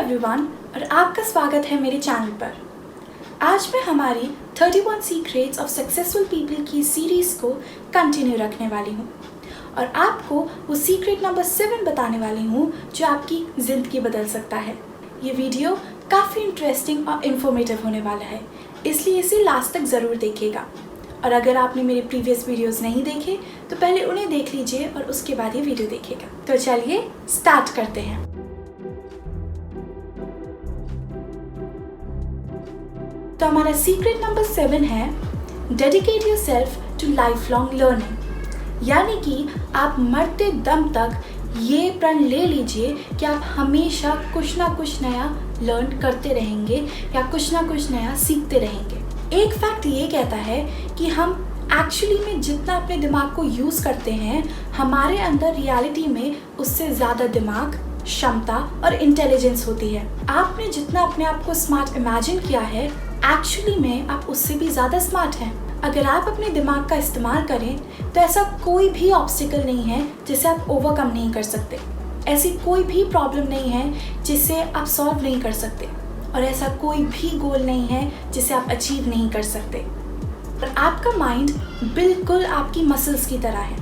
Everyone और आपका स्वागत है मेरे चैनल पर। आज मैं हमारी 31 सीक्रेट्स ऑफ सक्सेसफुल पीपल की सीरीज़ को कंटिन्यू रखने वाली हूँ और आपको वो सीक्रेट नंबर 7 बताने वाली हूँ जो आपकी ज़िंदगी बदल सकता है। ये वीडियो काफ़ी इंटरेस्टिंग और इन्फॉर्मेटिव होने वाला है, इसलिए इसे लास्ट तक ज़रूर देखिएगा। और अगर आपने मेरे प्रीवियस वीडियोस नहीं देखे तो पहले उन्हें देख लीजिए और उसके बाद ये वीडियो देखिएगा। तो चलिए स्टार्ट करते हैं। तो हमारा सीक्रेट नंबर 7 है dedicate yourself to life long learning, यानी कि आप मरते दम तक ये प्रण ले लीजिए कि आप हमेशा कुछ ना कुछ नया लर्न करते रहेंगे या कुछ ना कुछ नया सीखते रहेंगे। एक फैक्ट ये कहता है कि हम एक्चुअली में जितना अपने दिमाग को यूज़ करते हैं, हमारे अंदर रियलिटी में उससे ज़्यादा दिमाग, क्षमता और इंटेलिजेंस होती है। आपने जितना अपने आप को स्मार्ट इमेजिन किया है, एक्चुअली में आप उससे भी ज़्यादा स्मार्ट हैं। अगर आप अपने दिमाग का इस्तेमाल करें तो ऐसा कोई भी ऑब्स्टिकल नहीं है जिसे आप ओवरकम नहीं कर सकते, ऐसी कोई भी प्रॉब्लम नहीं है जिसे आप सॉल्व नहीं कर सकते, और ऐसा कोई भी गोल नहीं है जिसे आप अचीव नहीं कर सकते। और आपका माइंड बिल्कुल आपकी मसल्स की तरह है,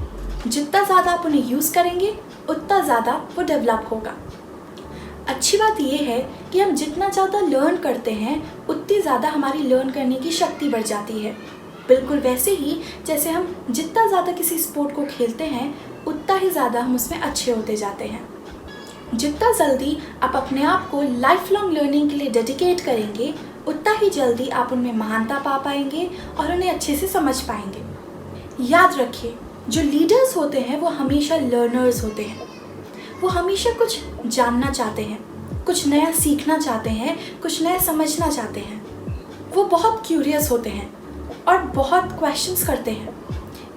जितना ज़्यादा आप उन्हें यूज़ करेंगे उतना ज़्यादा वो डेवलप होगा। अच्छी बात यह है कि हम जितना ज़्यादा लर्न करते हैं उतनी ज़्यादा हमारी लर्न करने की शक्ति बढ़ जाती है। बिल्कुल वैसे ही जैसे हम जितना ज़्यादा किसी स्पोर्ट को खेलते हैं उतना ही ज़्यादा हम उसमें अच्छे होते जाते हैं। जितना जल्दी आप अपने आप को लाइफ लॉन्ग लर्निंग के लिए डेडिकेट करेंगे उतना ही जल्दी आप उनमें महानता पा पाएंगे और उन्हें अच्छे से समझ पाएंगे। याद रखिए, जो लीडर्स होते हैं वो हमेशा लर्नर्स होते हैं। वो हमेशा कुछ जानना चाहते हैं, कुछ नया सीखना चाहते हैं, कुछ नया समझना चाहते हैं। वो बहुत क्यूरियस होते हैं और बहुत क्वेश्चंस करते हैं,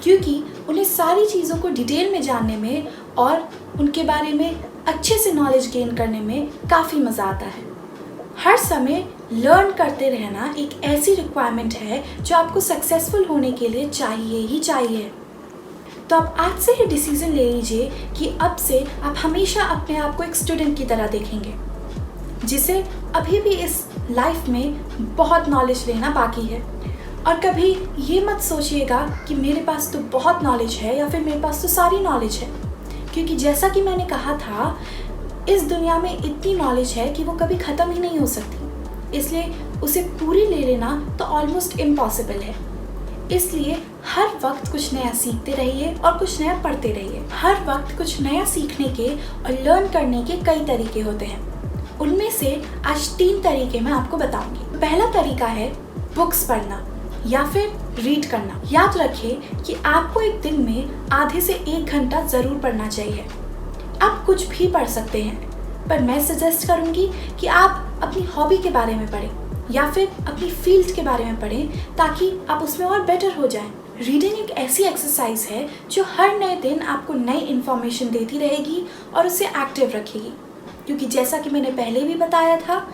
क्योंकि उन्हें सारी चीज़ों को डिटेल में जानने में और उनके बारे में अच्छे से नॉलेज गेन करने में काफ़ी मज़ा आता है। हर समय लर्न करते रहना एक ऐसी रिक्वायरमेंट है जो आपको सक्सेसफुल होने के लिए चाहिए ही चाहिए। तो आप आज से ही डिसीज़न ले लीजिए कि अब से आप हमेशा अपने आप को एक स्टूडेंट की तरह देखेंगे, जिसे अभी भी इस लाइफ में बहुत नॉलेज लेना बाकी है। और कभी ये मत सोचिएगा कि मेरे पास तो बहुत नॉलेज है या फिर मेरे पास तो सारी नॉलेज है, क्योंकि जैसा कि मैंने कहा था, इस दुनिया में इतनी नॉलेज है कि वो कभी ख़त्म ही नहीं हो सकती, इसलिए उसे पूरी ले लेना तो ऑलमोस्ट इम्पॉसिबल है। इसलिए हर वक्त कुछ नया सीखते रहिए और कुछ नया पढ़ते रहिए। हर वक्त कुछ नया सीखने के और लर्न करने के कई तरीके होते हैं, उनमें से आज 3 तरीके मैं आपको बताऊंगी। पहला तरीका है बुक्स पढ़ना या फिर रीड करना। याद रखिए कि आपको एक दिन में आधे से 1 घंटा ज़रूर पढ़ना चाहिए। आप कुछ भी पढ़ सकते हैं, पर मैं सजेस्ट करूंगी कि आप अपनी हॉबी के बारे में पढ़ें या फिर अपनी फील्ड के बारे में पढ़ें, ताकि आप उसमें और बेटर हो जाएं। रीडिंग एक ऐसी एक्सरसाइज है जो हर नए दिन आपको नई इन्फॉर्मेशन देती रहेगी और उसे एक्टिव रखेगी, क्योंकि जैसा कि मैंने पहले भी बताया था,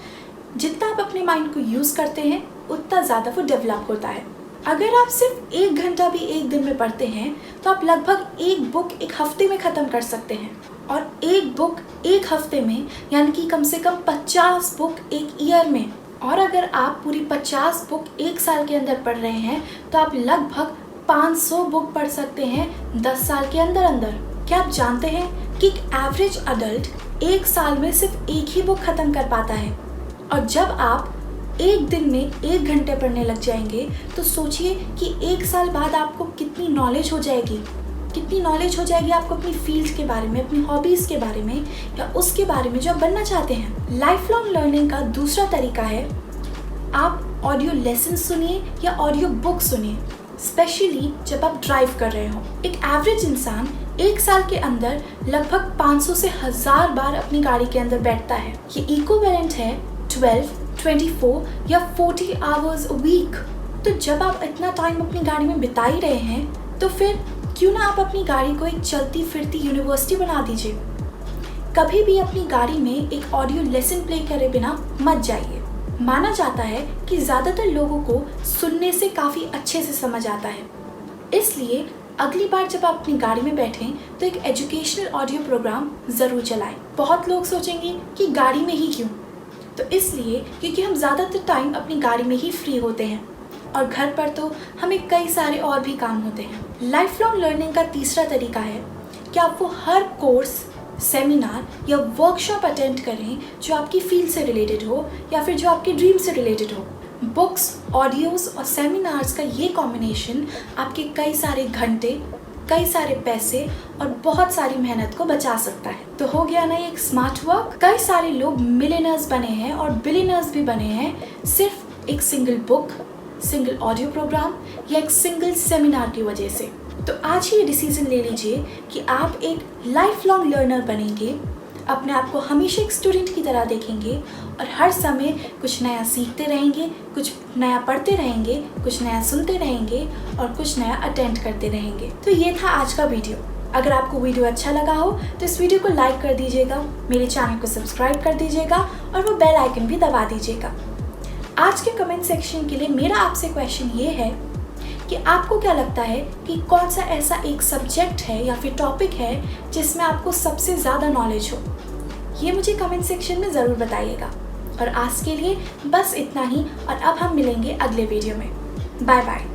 जितना आप अपने माइंड को यूज़ करते हैं उतना ज़्यादा वो डेवलप होता है। अगर आप सिर्फ 1 घंटा भी एक दिन में पढ़ते हैं तो आप लगभग एक बुक एक हफ्ते में ख़त्म कर सकते हैं, और एक बुक एक हफ्ते में यानी कि कम से कम 50 बुक एक ईयर में। और अगर आप पूरी 50 बुक 1 साल के अंदर पढ़ रहे हैं तो आप लगभग 500 बुक पढ़ सकते हैं 10 साल के अंदर अंदर। क्या आप जानते हैं कि एक एवरेज अडल्ट 1 साल में सिर्फ 1 ही बुक ख़त्म कर पाता है, और जब आप एक दिन में 1 घंटे पढ़ने लग जाएंगे तो सोचिए कि 1 साल बाद आपको कितनी नॉलेज हो जाएगी, कितनी नॉलेज हो जाएगी आपको अपनी फील्ड के बारे में, अपनी हॉबीज़ के बारे में या उसके बारे में जो आप बनना चाहते हैं। लाइफ लॉन्ग लर्निंग का दूसरा तरीका है आप ऑडियो लेसन सुनिए या ऑडियो बुक सुनिए, स्पेशली जब आप ड्राइव कर रहे हो। एक एवरेज इंसान 1 साल के अंदर लगभग 500 से 1000 बार अपनी गाड़ी के अंदर बैठता है। ये इक्विवेलेंट है 12, 24 या 40 आवर्स अ वीक। तो जब आप इतना टाइम अपनी गाड़ी में बिता ही रहे हैं तो फिर क्यों ना आप अपनी गाड़ी को एक चलती फिरती यूनिवर्सिटी बना दीजिए। कभी भी अपनी गाड़ी में एक ऑडियो लेसन प्ले करे बिना मत जाइए। माना जाता है कि ज़्यादातर लोगों को सुनने से काफ़ी अच्छे से समझ आता है, इसलिए अगली बार जब आप अपनी गाड़ी में बैठें तो एक एजुकेशनल ऑडियो प्रोग्राम ज़रूर चलाएं। बहुत लोग सोचेंगे कि गाड़ी में ही क्यों, तो इसलिए क्योंकि हम ज़्यादातर टाइम अपनी गाड़ी में ही फ्री होते हैं और घर पर तो हमें कई सारे और भी काम होते हैं। लाइफ लॉन्ग लर्निंग का तीसरा तरीका है कि आप वो हर कोर्स, सेमिनार या वर्कशॉप अटेंड करें जो आपकी फील्ड से रिलेटेड हो या फिर जो आपके ड्रीम से रिलेटेड हो। बुक्स, ऑडियोज़ और सेमिनार्स का ये कॉम्बिनेशन आपके कई सारे घंटे, कई सारे पैसे और बहुत सारी मेहनत को बचा सकता है। तो हो गया ना ये एक स्मार्ट वर्क। कई सारे लोग मिलियनर्स बने हैं और बिलियनर्स भी बने हैं सिर्फ एक single book, single audio program या एक सिंगल सेमिनार की वजह से। तो आज ही ये डिसीजन ले लीजिए कि आप एक लाइफ लॉन्ग लर्नर बनेंगे, अपने आप को हमेशा एक स्टूडेंट की तरह देखेंगे और हर समय कुछ नया सीखते रहेंगे, कुछ नया पढ़ते रहेंगे, कुछ नया सुनते रहेंगे और कुछ नया अटेंड करते रहेंगे। तो ये था आज का वीडियो। अगर आपको वीडियो अच्छा लगा हो तो इस वीडियो को लाइक कर दीजिएगा, मेरे चैनल को सब्सक्राइब कर दीजिएगा और वो बेल आइकन भी दबा दीजिएगा। आज के कमेंट सेक्शन के लिए मेरा आपसे क्वेश्चन ये है कि आपको क्या लगता है कि कौन सा ऐसा एक सब्जेक्ट है या फिर टॉपिक है जिसमें आपको सबसे ज़्यादा नॉलेज हो। ये मुझे कमेंट सेक्शन में ज़रूर बताइएगा। और आज के लिए बस इतना ही और अब हम मिलेंगे अगले वीडियो में। Bye bye.